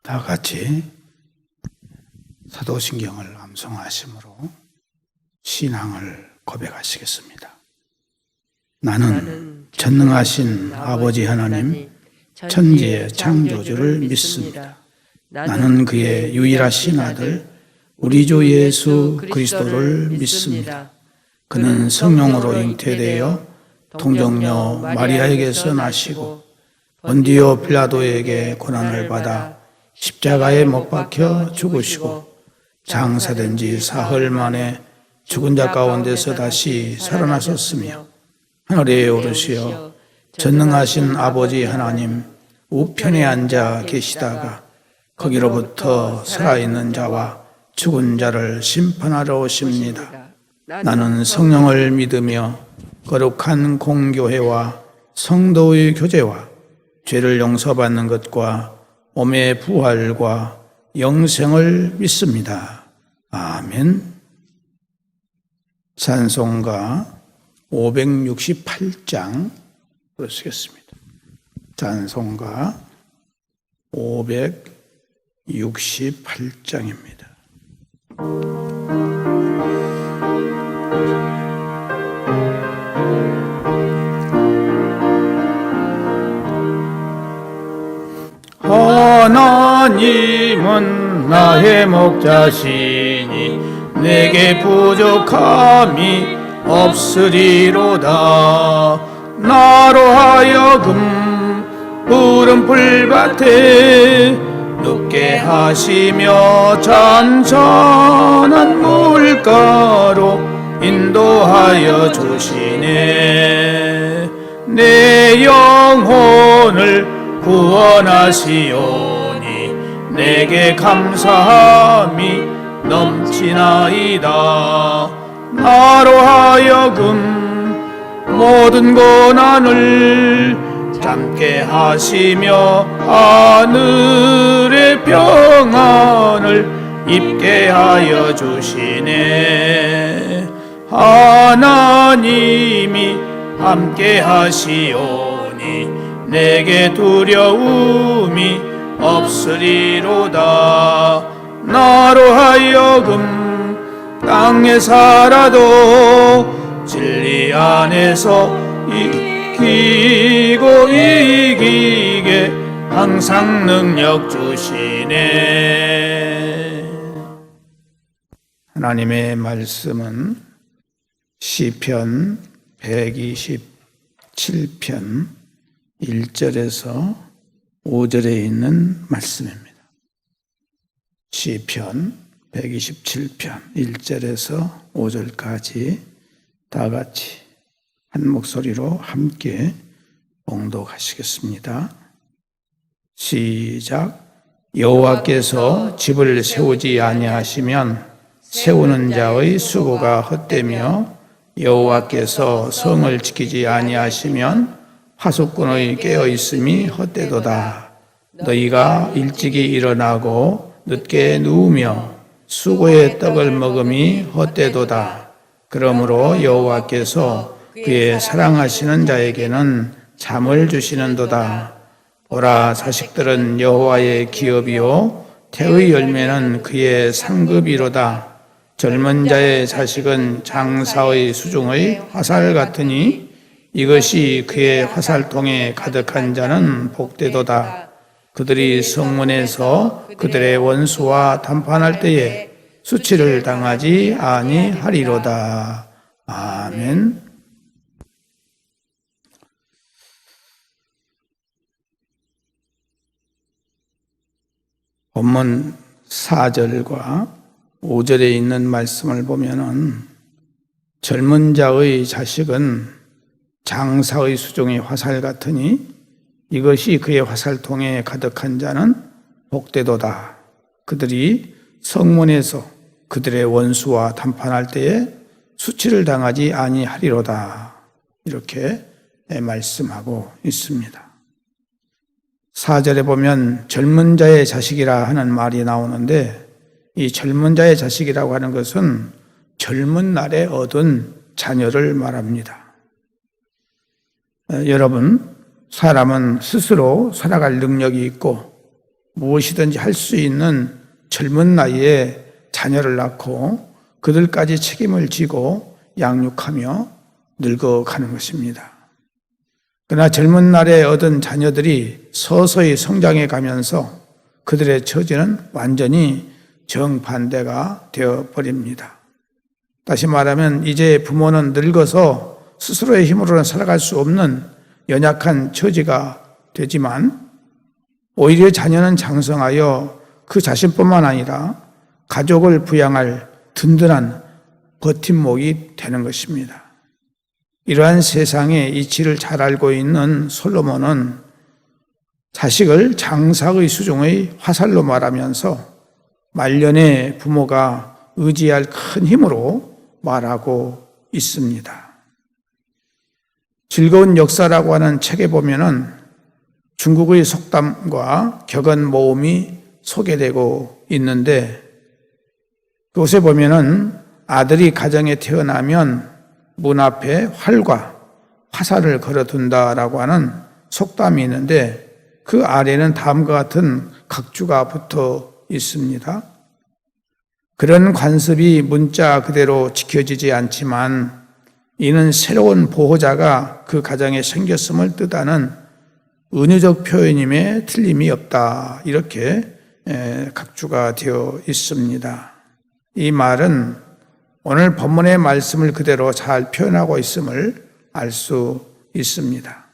다 같이 사도신경을 암송하심으로 신앙을 고백하시겠습니다. 나는 전능하신 아버지 하나님, 천지의 창조주를 믿습니다. 나는 그의 유일하신 아들, 우리 주 예수 그리스도를 믿습니다. 그는 성령으로 잉태되어 동정녀 마리아에게서 나시고 본디오 빌라도에게 고난을 받아 십자가에 못 박혀 죽으시고 장사된 지 사흘 만에 죽은 자 가운데서 다시 살아나셨으며 하늘에 오르시어 전능하신 아버지 하나님 우편에 앉아 계시다가 거기로부터 살아있는 자와 죽은 자를 심판하러 오십니다. 나는 성령을 믿으며 거룩한 공교회와 성도의 교제와 죄를 용서받는 것과 몸의 부활과 영생을 믿습니다. 아멘. 찬송가 568장 부르시겠습니다. 찬송가 568장입니다. 하나님은 나의 목자시니 내게 부족함이 없으리로다. 나로 하여금 푸른 풀밭에 눕게 하시며 잔잔한 물가로 인도하여 주시네. 내 영혼을 구원하시오니 내게 감사함이 넘치나이다. 나로 하여금 모든 고난을 참게 하시며 하늘의 평안을 입게 하여 주시네. 하나님이 함께 하시오니 내게 두려움이 없으리로다. 나로 하여금 땅에 살아도 진리 안에서 이기고 이기게 항상 능력 주시네. 하나님의 말씀은 시편 127편 1절에서 5절에 있는 말씀입니다. 시편 127편 1절에서 5절까지 다 같이 한 목소리로 함께 봉독하시겠습니다. 시작. 여호와께서 집을 세우지 아니하시면 세우는 자의 수고가 헛되며 여호와께서 성을 지키지 아니하시면 파수꾼의 깨어있음이 헛되도다. 너희가 일찍이 일어나고 늦게 누우며 수고의 떡을 먹음이 헛되도다. 그러므로 여호와께서 그의 사랑하시는 자에게는 잠을 주시는도다. 보라, 자식들은 여호와의 기업이요 태의 열매는 그의 상급이로다. 젊은 자의 자식은 장사의 수중의 화살 같으니 이것이 그의 화살통에 가득한 자는 복되도다. 그들이 성문에서 그들의 원수와 담판할 때에 수치를 당하지 아니하리로다. 아멘. 본문 4절과 5절에 있는 말씀을 보면은 젊은 자의 자식은 장사의 수종의 화살 같으니 이것이 그의 화살통에 가득한 자는 복되도다. 그들이 성문에서 그들의 원수와 담판할 때에 수치를 당하지 아니하리로다. 이렇게 말씀하고 있습니다. 4절에 보면 젊은 자의 자식이라 하는 말이 나오는데 이 젊은 자의 자식이라고 하는 것은 젊은 날에 얻은 자녀를 말합니다. 여러분, 사람은 스스로 살아갈 능력이 있고 무엇이든지 할 수 있는 젊은 나이에 자녀를 낳고 그들까지 책임을 지고 양육하며 늙어가는 것입니다. 그러나 젊은 날에 얻은 자녀들이 서서히 성장해 가면서 그들의 처지는 완전히 정반대가 되어버립니다. 다시 말하면 이제 부모는 늙어서 스스로의 힘으로는 살아갈 수 없는 연약한 처지가 되지만 오히려 자녀는 장성하여 그 자신뿐만 아니라 가족을 부양할 든든한 버팀목이 되는 것입니다. 이러한 세상의 이치를 잘 알고 있는 솔로몬은 자식을 장사의 수종의 화살로 말하면서 말년에 부모가 의지할 큰 힘으로 말하고 있습니다. 즐거운 역사라고 하는 책에 보면은 중국의 속담과 격언 모음이 소개되고 있는데 그곳에 보면은 아들이 가정에 태어나면 문 앞에 활과 화살을 걸어둔다라고 하는 속담이 있는데 그 아래는 다음과 같은 각주가 붙어 있습니다. 그런 관습이 문자 그대로 지켜지지 않지만 이는 새로운 보호자가 그 가정에 생겼음을 뜻하는 은유적 표현임에 틀림이 없다. 이렇게 각주가 되어 있습니다. 이 말은 오늘 본문의 말씀을 그대로 잘 표현하고 있음을 알 수 있습니다.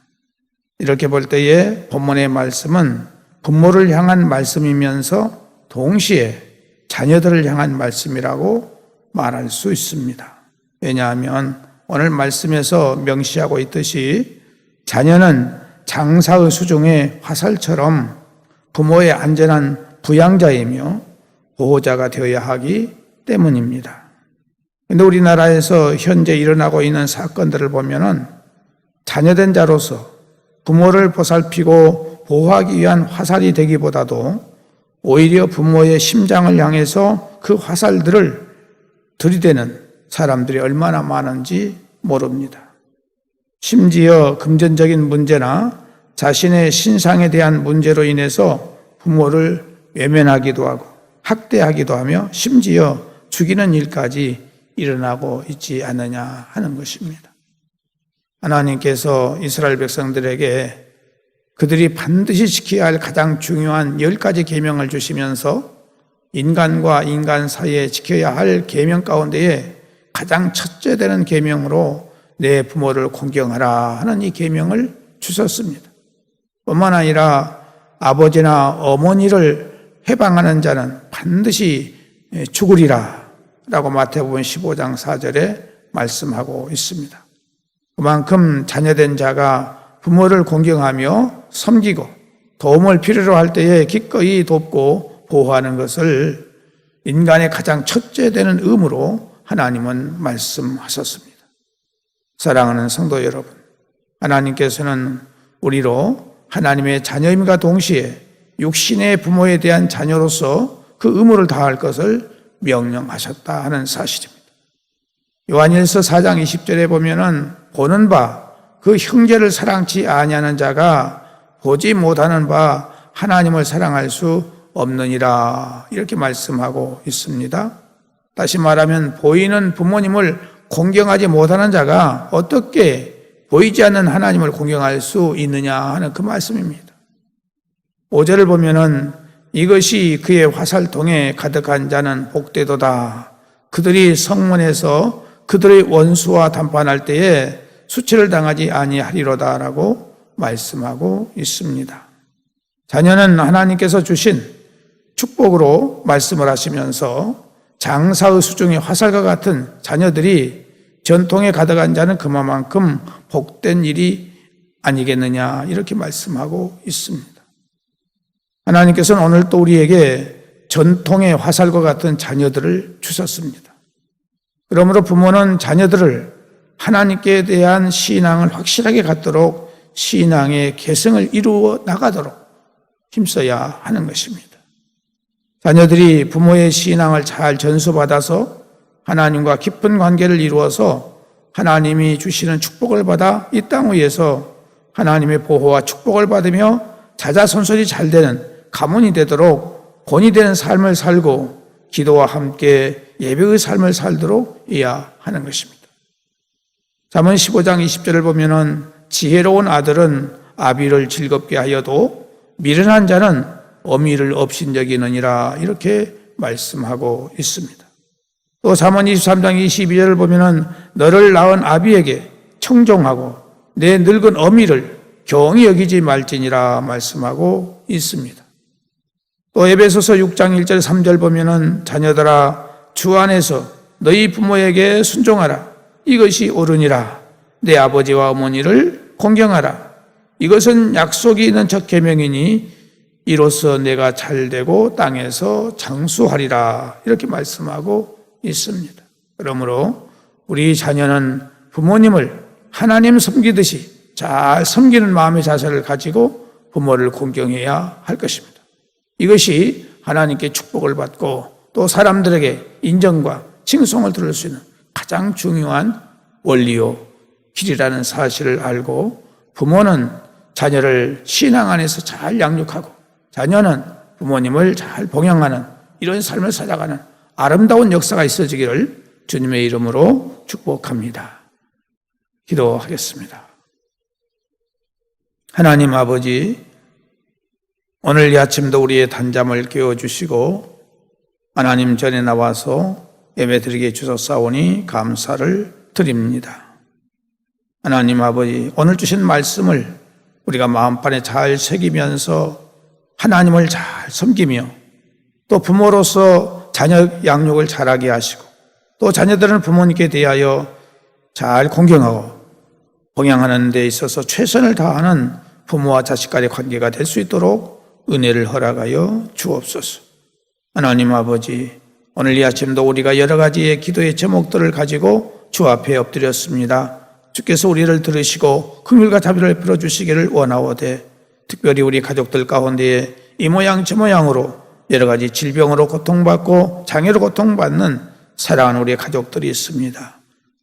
이렇게 볼 때에 본문의 말씀은 부모를 향한 말씀이면서 동시에 자녀들을 향한 말씀이라고 말할 수 있습니다. 왜냐하면 오늘 말씀에서 명시하고 있듯이 자녀는 장사의 수중의 화살처럼 부모의 안전한 부양자이며 보호자가 되어야 하기 때문입니다. 그런데 우리나라에서 현재 일어나고 있는 사건들을 보면은 자녀된 자로서 부모를 보살피고 보호하기 위한 화살이 되기보다도 오히려 부모의 심장을 향해서 그 화살들을 들이대는 사람들이 얼마나 많은지 모릅니다. 심지어 금전적인 문제나 자신의 신상에 대한 문제로 인해서 부모를 외면하기도 하고 학대하기도 하며 심지어 죽이는 일까지 일어나고 있지 않느냐 하는 것입니다. 하나님께서 이스라엘 백성들에게 그들이 반드시 지켜야 할 가장 중요한 10가지 계명을 주시면서 인간과 인간 사이에 지켜야 할 계명 가운데에 가장 첫째 되는 계명으로 내 부모를 공경하라 하는 이 계명을 주셨습니다. 뿐만 아니라 아버지나 어머니를 해방하는 자는 반드시 죽으리라 라고 마태복음 15장 4절에 말씀하고 있습니다. 그만큼 자녀된 자가 부모를 공경하며 섬기고 도움을 필요로 할 때에 기꺼이 돕고 보호하는 것을 인간의 가장 첫째 되는 의무로 하나님은 말씀하셨습니다. 사랑하는 성도 여러분, 하나님께서는 우리로 하나님의 자녀임과 동시에 육신의 부모에 대한 자녀로서 그 의무를 다할 것을 명령하셨다 하는 사실입니다. 요한일서 4장 20절에 보면은 보는 바 그 형제를 사랑치 아니하는 자가 보지 못하는 바 하나님을 사랑할 수 없느니라 이렇게 말씀하고 있습니다. 다시 말하면 보이는 부모님을 공경하지 못하는 자가 어떻게 보이지 않는 하나님을 공경할 수 있느냐 하는 그 말씀입니다. 5절을 보면은 이것이 그의 화살통에 가득한 자는 복되도다. 그들이 성문에서 그들의 원수와 담판할 때에 수치를 당하지 아니하리로다라고 말씀하고 있습니다. 자녀는 하나님께서 주신 축복으로 말씀을 하시면서 장사의 수중의 화살과 같은 자녀들이 전통에 가득한 자는 그만큼 복된 일이 아니겠느냐 이렇게 말씀하고 있습니다. 하나님께서는 오늘 또 우리에게 전통의 화살과 같은 자녀들을 주셨습니다. 그러므로 부모는 자녀들을 하나님께 대한 신앙을 확실하게 갖도록 신앙의 계승을 이루어 나가도록 힘써야 하는 것입니다. 자녀들이 부모의 신앙을 잘 전수받아서 하나님과 깊은 관계를 이루어서 하나님이 주시는 축복을 받아 이 땅 위에서 하나님의 보호와 축복을 받으며 자자손손이 잘 되는 가문이 되도록 본이 되는 삶을 살고 기도와 함께 예배의 삶을 살도록 해야 하는 것입니다. 잠언 15장 20절을 보면은 지혜로운 아들은 아비를 즐겁게 하여도 미련한 자는 어미를 업신여기느니라 이렇게 말씀하고 있습니다. 또 잠언 23장 22절을 보면은 너를 낳은 아비에게 청종하고 내 늙은 어미를 경히 여기지 말지니라 말씀하고 있습니다. 또 에베소서 6장 1절 3절 보면은 자녀들아 주 안에서 너희 부모에게 순종하라. 이것이 옳으니라. 내 아버지와 어머니를 공경하라. 이것은 약속이 있는 첫 계명이니 이로써 내가 잘되고 땅에서 장수하리라. 이렇게 말씀하고 있습니다. 그러므로 우리 자녀는 부모님을 하나님 섬기듯이 잘 섬기는 마음의 자세를 가지고 부모를 공경해야 할 것입니다. 이것이 하나님께 축복을 받고 또 사람들에게 인정과 칭송을 들을 수 있는 가장 중요한 원리요 길이라는 사실을 알고 부모는 자녀를 신앙 안에서 잘 양육하고 자녀는 부모님을 잘 봉양하는 이런 삶을 살아가는 아름다운 역사가 있어지기를 주님의 이름으로 축복합니다. 기도하겠습니다. 하나님 아버지, 오늘 이 아침도 우리의 단잠을 깨워주시고 하나님 전에 나와서 예배드리게 주셨사오니 감사를 드립니다. 하나님 아버지, 오늘 주신 말씀을 우리가 마음판에 잘 새기면서 하나님을 잘 섬기며 또 부모로서 자녀 양육을 잘하게 하시고 또 자녀들은 부모님께 대하여 잘 공경하고 봉양하는 데 있어서 최선을 다하는 부모와 자식 간의 관계가 될 수 있도록 은혜를 허락하여 주옵소서. 하나님 아버지, 오늘 이 아침도 우리가 여러 가지의 기도의 제목들을 가지고 주 앞에 엎드렸습니다. 주께서 우리를 들으시고 긍휼과 자비를 베풀어 주시기를 원하오되 특별히 우리 가족들 가운데에 이 모양 저 모양으로 여러 가지 질병으로 고통받고 장애로 고통받는 사랑하는 우리 가족들이 있습니다.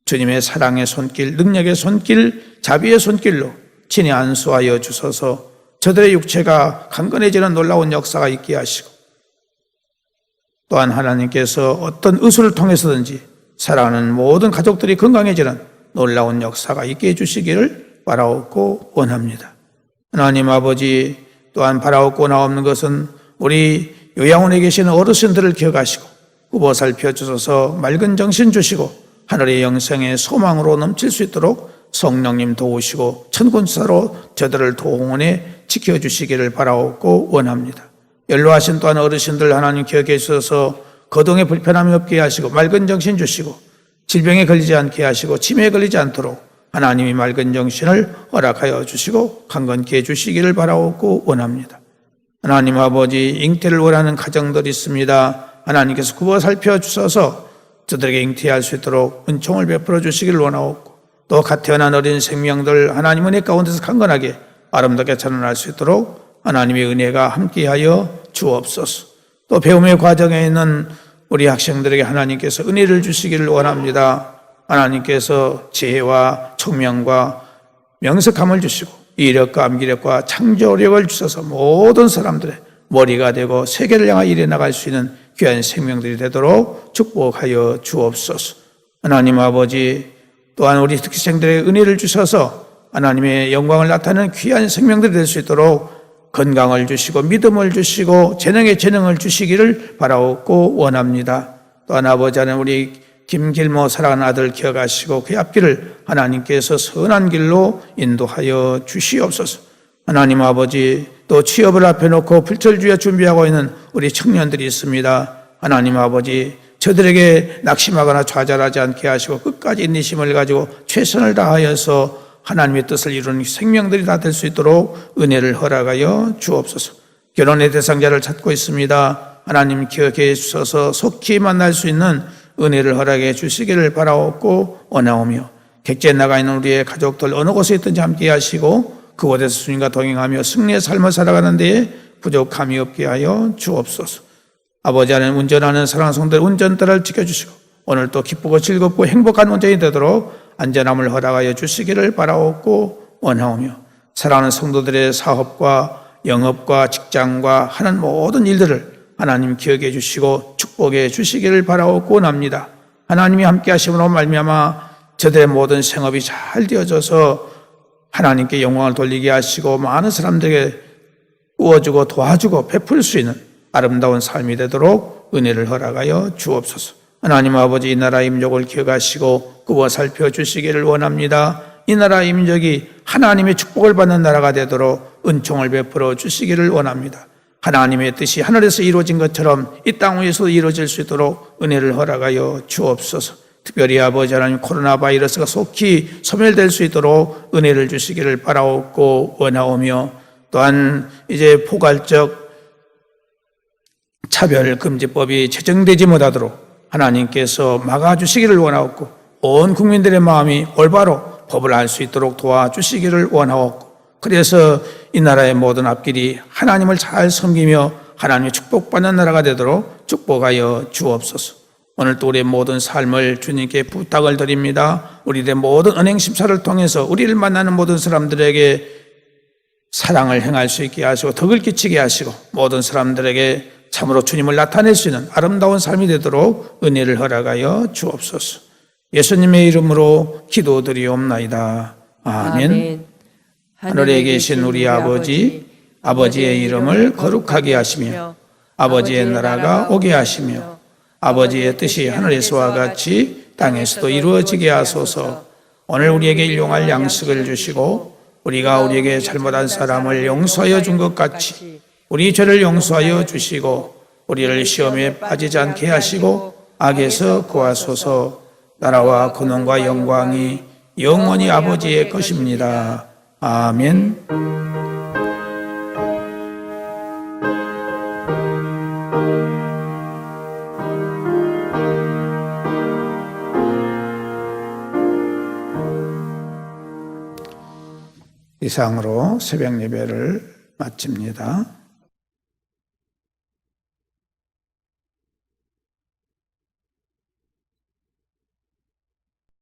주님의 사랑의 손길, 능력의 손길, 자비의 손길로 친히 안수하여 주소서. 저들의 육체가 강건해지는 놀라운 역사가 있게 하시고 또한 하나님께서 어떤 의술을 통해서든지 사랑하는 모든 가족들이 건강해지는 놀라운 역사가 있게 해주시기를 바라옵고 원합니다. 하나님 아버지, 또한 바라옵고 원하옵는 것은 우리 요양원에 계시는 어르신들을 기억하시고 후보 살펴주셔서 맑은 정신 주시고 하늘의 영생의 소망으로 넘칠 수 있도록 성령님 도우시고 천군사로 저들을 도원해 지켜주시기를 바라옵고 원합니다. 연로하신 또한 어르신들 하나님 기억해 주셔서 거동에 불편함이 없게 하시고 맑은 정신 주시고 질병에 걸리지 않게 하시고 치매에 걸리지 않도록 하나님이 맑은 정신을 허락하여 주시고 강건케 해주시기를 바라옵고 원합니다. 하나님 아버지, 잉태를 원하는 가정들이 있습니다. 하나님께서 굽어 살펴주셔서 저들에게 잉태할 수 있도록 은총을 베풀어 주시기를 원하옵고 또 갓 태어난 어린 생명들 하나님 은혜 가운데서 강건하게 아름답게 자라날 수 있도록 하나님의 은혜가 함께하여 주옵소서. 또 배움의 과정에 있는 우리 학생들에게 하나님께서 은혜를 주시기를 원합니다. 하나님께서 지혜와 총명과 명석함을 주시고 이력과 암기력과 창조력을 주셔서 모든 사람들의 머리가 되고 세계를 향하여 일해 나갈 수 있는 귀한 생명들이 되도록 축복하여 주옵소서. 하나님 아버지, 또한 우리 특기생들의 은혜를 주셔서 하나님의 영광을 나타내는 귀한 생명들이 될 수 있도록 건강을 주시고 믿음을 주시고 재능을 주시기를 바라옵고 원합니다. 또한 아버지 하나님, 우리 김길모 사랑하는 아들 기억하시고 그의 앞길을 하나님께서 선한 길로 인도하여 주시옵소서. 하나님 아버지, 또 취업을 앞에 놓고 불철주야 준비하고 있는 우리 청년들이 있습니다. 하나님 아버지, 저들에게 낙심하거나 좌절하지 않게 하시고 끝까지 인내심을 가지고 최선을 다하여서 하나님의 뜻을 이루는 생명들이 다 될 수 있도록 은혜를 허락하여 주옵소서. 결혼의 대상자를 찾고 있습니다. 하나님 기억해 주셔서 속히 만날 수 있는 은혜를 허락해 주시기를 바라옵고 원하오며 객지에 나가 있는 우리의 가족들 어느 곳에 있든지 함께 하시고 그곳에서 주님과 동행하며 승리의 삶을 살아가는 데에 부족함이 없게 하여 주옵소서. 아버지 하나님, 운전하는 사랑하는 성도들 운전대를 지켜주시고 오늘 또 기쁘고 즐겁고 행복한 운전이 되도록 안전함을 허락하여 주시기를 바라옵고 원하오며 사랑하는 성도들의 사업과 영업과 직장과 하는 모든 일들을 하나님 기억해 주시고 축복해 주시기를 바라고 원합니다. 하나님이 함께 하심으로 말미암아 저들의 모든 생업이 잘 되어져서 하나님께 영광을 돌리게 하시고 많은 사람들에게 구워주고 도와주고 베풀 수 있는 아름다운 삶이 되도록 은혜를 허락하여 주옵소서. 하나님 아버지, 이 나라의 민족을 기억하시고 구워 살펴주시기를 원합니다. 이 나라의 민족이 하나님의 축복을 받는 나라가 되도록 은총을 베풀어 주시기를 원합니다. 하나님의 뜻이 하늘에서 이루어진 것처럼 이 땅 위에서도 이루어질 수 있도록 은혜를 허락하여 주옵소서. 특별히 아버지 하나님, 코로나 바이러스가 속히 소멸될 수 있도록 은혜를 주시기를 바라옵고 원하오며, 또한 이제 포괄적 차별금지법이 제정되지 못하도록 하나님께서 막아주시기를 원하옵고, 온 국민들의 마음이 올바로 법을 알 수 있도록 도와주시기를 원하옵고, 그래서 이 나라의 모든 앞길이 하나님을 잘 섬기며 하나님의 축복받는 나라가 되도록 축복하여 주옵소서. 오늘 또 우리의 모든 삶을 주님께 부탁을 드립니다. 우리의 모든 은행 심사를 통해서 우리를 만나는 모든 사람들에게 사랑을 행할 수 있게 하시고 덕을 끼치게 하시고 모든 사람들에게 참으로 주님을 나타낼 수 있는 아름다운 삶이 되도록 은혜를 허락하여 주옵소서. 예수님의 이름으로 기도드리옵나이다. 아멘. 하늘에 계신 우리 아버지, 아버지의 이름을 거룩하게 하시며 아버지의 나라가 오게 하시며 아버지의 뜻이 하늘에서와 같이 땅에서도 이루어지게 하소서. 오늘 우리에게 일용할 양식을 주시고 우리가 우리에게 잘못한 사람을 용서하여 준 것 같이 우리 죄를 용서하여 주시고 우리를 시험에 빠지지 않게 하시고 악에서 구하소서. 나라와 근원과 영광이 영원히 아버지의 것입니다. 아멘. 이상으로 새벽 예배를 마칩니다.